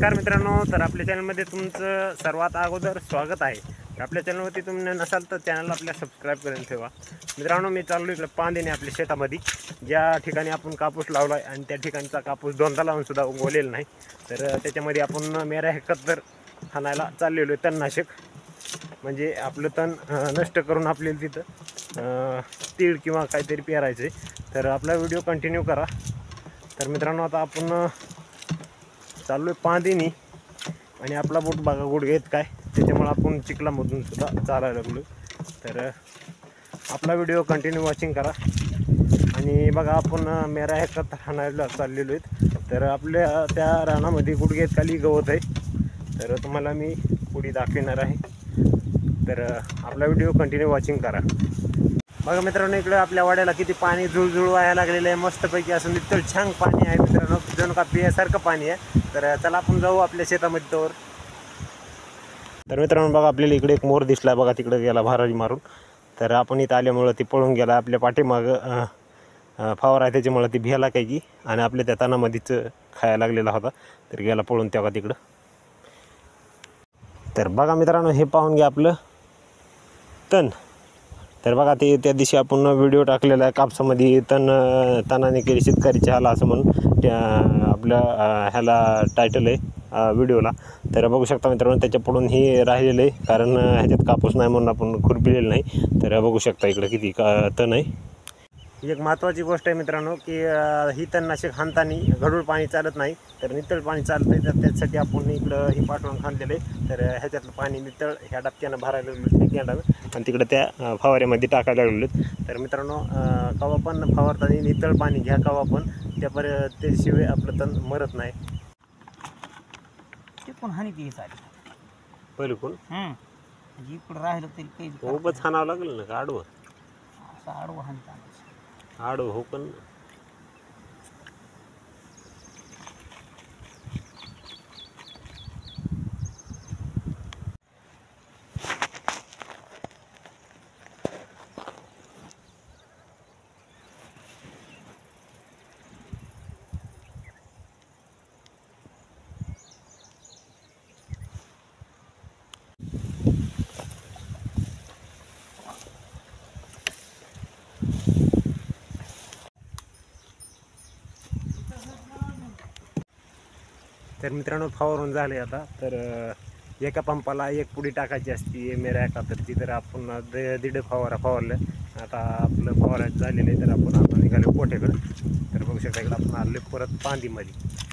नमस्कार मित्रांनो, तर आपल्या चॅनलमध्ये तुमचं सर्वात अगोदर स्वागत आहे। तर आपल्या चॅनलवरती तुम्ही नसाल तर चॅनलला आपल्या सबस्क्राईब करून ठेवा। मित्रांनो, मी चाललो इकडे पांदेने आपल्या शेतामध्ये, ज्या ठिकाणी आपण कापूस लावला आहे आणि त्या ठिकाणचा कापूस दोनदा लावून सुद्धा उगवलेला नाही। तर त्याच्यामध्ये आपण मेरा हेक्टर हाणायला चाललेलो आहे, तणनाशक। म्हणजे आपलं तण नष्ट करून आपल्याला तिथं तीळ किंवा काहीतरी पेरायचं आहे। तर आपला व्हिडिओ कंटिन्यू करा। तर मित्रांनो, आता आपण चालू आहे पांदेनी आणि आपला बोट बघा गुडघे काय, त्याच्यामुळे आपण चिखलामधून सुद्धा चालायला लागलो। तर आपला व्हिडिओ कंटिन्यू वॉचिंग करा। आणि बघा, आपण मेरा हेक्टर हाणायला चाललेलो आहेत। तर आपल्या त्या रानामध्ये गुडघ्यात खाली गवत आहे, तर तुम्हाला मी पुढे दाखवणार आहे। तर आपला व्हिडिओ कंटिन्यू वॉचिंग करा। बघा मित्रांनो, इकडे आपल्या वाड्याला किती पाणी जुळजुळ व्हायला लागलेलं आहे, मस्तपैकी असं नितळ छान पाणी आहे मित्रांनो, जणू का पियासारखं पाणी आहे। तर चला आपण जाऊ आपल्या शेतामध्ये तोवर। तर मित्रांनो बघा, आपल्याला इकडे एक मोर दिसला बघा, तिकडे गेला भाराजी मारून। तर आपण इथं आल्यामुळं ती पळून गेला, आपल्या पाठीमागं फावर आहे त्याच्यामुळं ती भेला काय की, आणि आपल्या त्या तणामध्येच खायला लागलेला होता, तर गेला पळून तेव्हा तिकडं। तर बघा मित्रांनो, हे पाहून घ्या आपलं तण। तर बघा, ते त्या दिवशी आपण व्हिडिओ टाकलेला आहे कापसामध्ये तणाने केली शेतकरीची हाल, असं म्हणून त्या आपल्या ह्याला टायटल आहे व्हिडिओला। तर बघू शकता मित्रांनो, त्याच्या पुढून ही राहिलेलं आहे, कारण ह्याच्यात कापूस नाही म्हणून आपण खुरपिलेलं नाही। तर बघू शकता इकडे किती तण आहे। एक महत्त्वाची गोष्ट आहे मित्रांनो, की ही तणनाशक हाणताना गढूळ पाणी चालत नाही, तर नितळ पाणी चालत आहे। तर त्यासाठी आपण इकडं ही पाठवून खांदलेलं आहे। तर ह्याच्यातलं पाणी नितळ ह्या डबक्यानं भरायला गेलं आणि तिकडं त्या फवाऱ्यामध्ये टाकायला लागलेत। तर मित्रांनो, कवा पण फवारताना नितळ पाणी घ्या, कवा पण त्याशिवाय आपलं तण मरत नाही। ते पण हानी ती चालेल पहिले कोण म्हणजे इकडं राहिलं तरी काही उभंच हाणावं लागलं ना का आडवं? असं आडवं हानी चालायचं। आडवं हो, पण तर मित्रांनो, फवारून झाले आता। तर एका पंपाला एक पुडी टाकायची असते मेरा हेक्टरची, तर आपण दीड फवारा फवारलं। आता आपलं फवारायचं झालेलं आहे, तर आपण आता निघालो कोठ्याकडं। तर बघू शकता इकडं आपण आलो परत पांदीमध्ये।